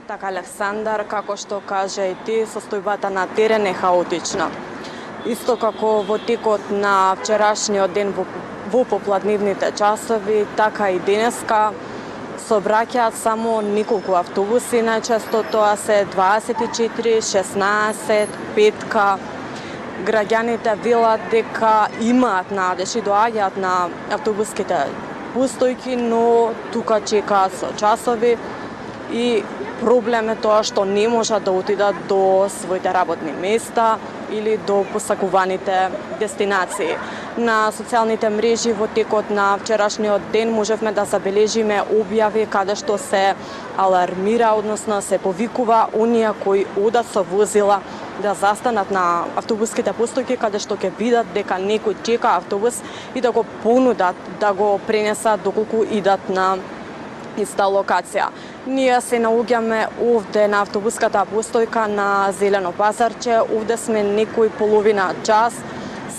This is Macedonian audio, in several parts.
Така, Александар, како што кажа и ти, состојбата на терен е хаотична. Исто како во текот на вчерашниот ден во попладнивните часови, така и денеска сообраќаат само неколку автобуси, најчесто тоа се 24, 16, 5. Граѓаните велат дека имаат надеж и доаѓаат на автобуските постојки, но тука чекаат со часови и проблем е тоа што не можат да отидат до своите работни места или до посакуваните дестинации. На социјалните мрежи во текот на вчерашниот ден можевме да забележиме објави каде што се алармира, односно се повикува оние кои одат со возила да застанат на автобуските постојки каде што ќе видат дека некој чека автобус и да го понудат да го пренесат доколку идат на иста локација. Ние се наоѓаме овде на автобуската постојка на Зелено пазарче. Овде сме некој половина час.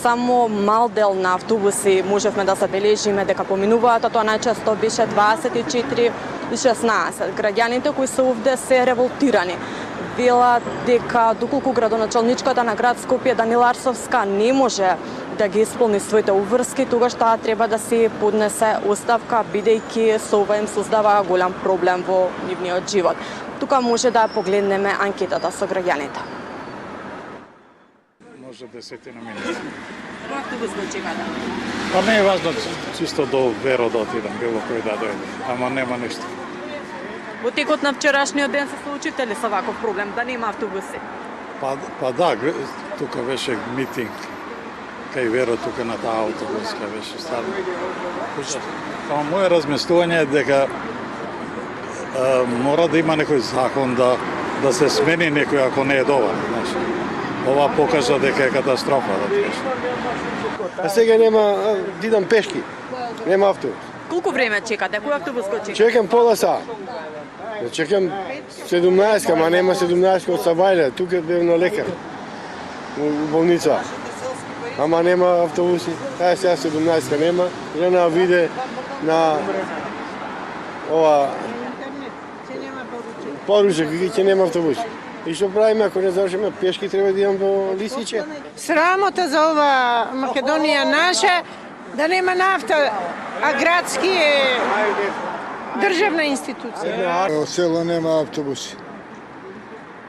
Само мал дел на автобуси можевме да забележиме дека поминуваат, а тоа најчесто беше 24 и 16. Граѓаните кои се овде се револтирани. Велат дека доколку градоначалничката на град Скопје Данила Арсовска не може да ги исполни своите обврски, тогаш таа треба да си поднесе оставка, бидејќи со ова им создава голем проблем во нивниот живот. Тука може да погледнеме анкетата со граѓаните. Може 10 на минути. Кој автобус го чекате? Па не е важно, чисто до Веро да отидам, било кој да дојде, ама нема ништо. Во текот на вчерашниот ден се соочивте ли со ваков проблем, да нема автобуси? Па да, тука беше митинг. Кај Веро тука на таа автобуска беше ставно. Само моје размислување е дека мора да има некој закон да се смени некој ако не е добар. Значи, ова покажа дека е катастрофа, да кажеш. А сега нема, идам пешки, нема автобус. Колку време чекате? Кој автобус го чекате? Чекам пола сат. Чекам 17, ама нема 17 од Сабајле, тука бев на лекар, у болница. Ама нема автобуси, тај сега 17 нема, жена виде на ова поручек, ќе нема автобуси. И што правиме ако не завршиме пешки, треба да идам до Лисиче. Срамота за ова Македонија наша, да нема нафта, а градски е државна институција. Во село нема автобуси.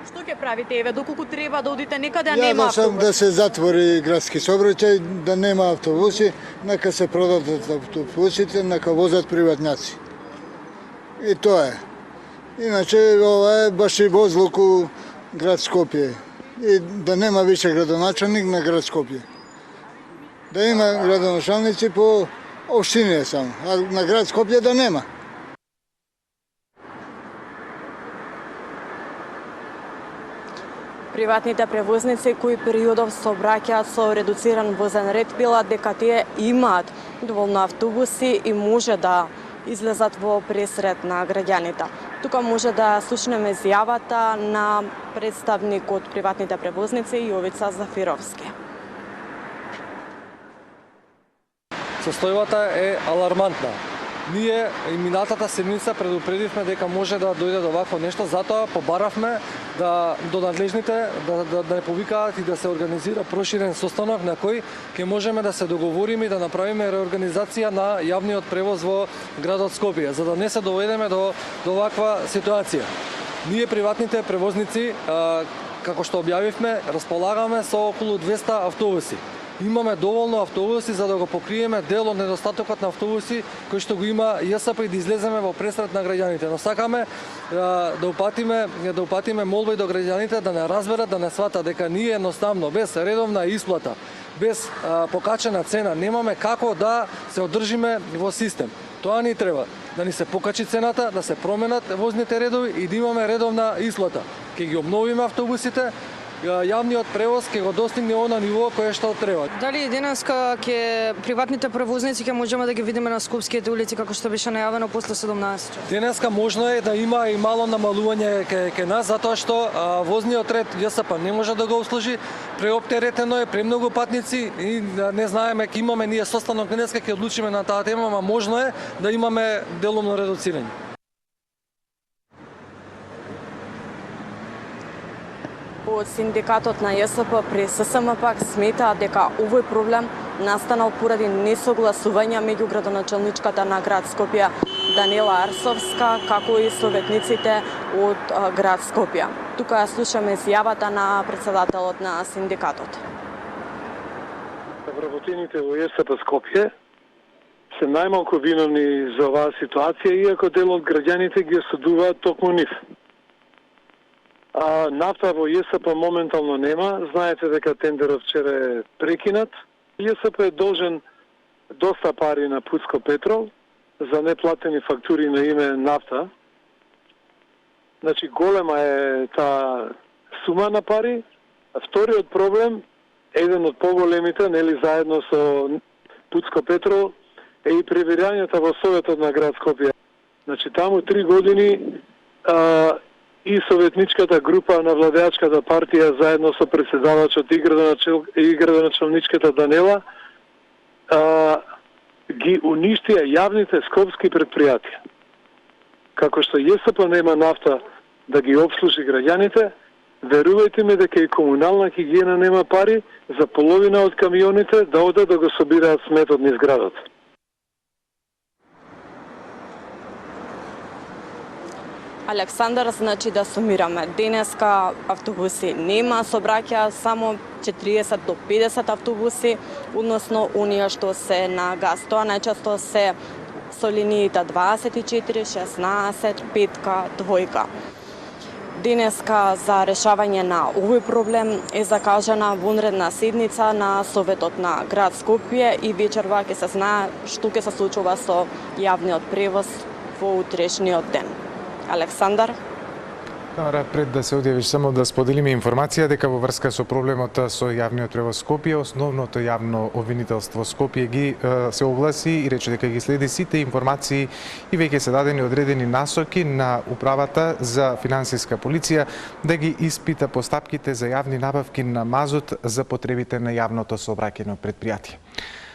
Што ќе правите еве доколку треба да одите некаде, а нема Ја сам автобус? да се затвори градски сообраќај, да нема автобуси, нека се продадат автобусите, нека возат приватњаци. И тоа е. Иначе ова е баш и возлуку град Скопје. И да нема више градоначалник на град Скопје. Да има градоначалници по општини само, а на град Скопје да нема. Приватните превозници кои периодов сообраќаат со редуциран возен ред велат дека тие имаат доволно автобуси и може да излезат во пресред на граѓаните. Тука може да слушнеме изјавата на представник од приватните превозници Јовица Зафировски. Состојбата е алармантна. Ние и минатата седмица предупредивме дека може да дојде до вакво нешто, затоа побаравме до надлежните да не повикаат и да се организира проширен состанок на кој ќе можеме да се договориме и да направиме реорганизација на јавниот превоз во градот Скопје, за да не се доведеме до ваква ситуација. Ние приватните превозници, како што објавивме, располагаме со околу 200 автобуси. Имаме доволно автобуси за да го покриеме дел од недостатокот на автобуси кој што го има ЈСП и да излеземе во пресред на граѓаните. Но сакаме да упатиме молба и до граѓаните да не разберат, да не сватат дека ние едноставно без редовна исплата, без покачена цена немаме како да се одржиме во систем. Тоа ни треба, да ни се покачи цената, да се променат возните редови и да имаме редовна исплата. Ќе ги обновиме автобусите, јавниот превоз ќе го достигне она ниво кое што треба. Дали денеска приватните превозници ќе можеме да ги видиме на скопските улици како што беше најавено после 17 часот? Денеска можно е да има и мало намалување кај нас, затоа што возниот ред ЈСП не може да го услужи, преоптеретено е, премногу патници и не знаеме, ќе имаме ние состанок денеска, ќе одлучиме на таа тема, ама можно е да имаме делумно редуцирање. Од синдикатот на ЈСП при ССМ пак сметаат дека овој проблем настанал поради несогласување меѓу градоначалничката на град Скопје Данила Арсовска, како и советниците од град Скопје. Тука ја слушаме изјавата на председателот на синдикатот. Вработените во ЈСП Скопје се најмалку виновни за оваа ситуација, иако дел од граѓаните ги осудуваат токму нив. Нафта во ЈСП моментално нема. Знаете дека тендерот вчера е прекинат. ЈСП е должен доста пари на Пуцко Петрол за неплатени фактури на име нафта. Значи голема е таа сума на пари. Вториот проблем, еден од поголемите, нели заедно со Пуцко Петрол, е и преверјањата во Советот на град Скопје. Значи таму 3 години и советничката група на владеачката партија заедно со председавачот и градоначалничката Данела ги уништија јавните скопски претпријатија. Како што ЈСП нема нафта да ги обслужи граѓаните, верувајте ми дека и комунална хигиена нема пари за половина од камионите да одат да го собираат сметот низ градот. Александар, значи да сумираме. Денеска автобуси нема, сообраќаат само 40 до 50 автобуси, односно оние што се на газ. Тоа најчесто се со линиите 24, 16, 5, 2. Денеска за решавање на овој проблем е закажана вонредна седница на Советот на град Скопје и вечерва ќе се знае што ќе се случува со јавниот превоз во утрешниот ден. Александар? Тамара, пред да се одјавиш, само да споделиме информација дека во врска со проблемот со јавниот превоз Скопје, основното јавно обвинителство Скопје ги се огласи и рече дека ги следи сите информации и веќе се дадени одредени насоки на управата за финансиска полиција да ги испита постапките за јавни набавки на мазут за потребите на јавното сообраќајно предпријатие.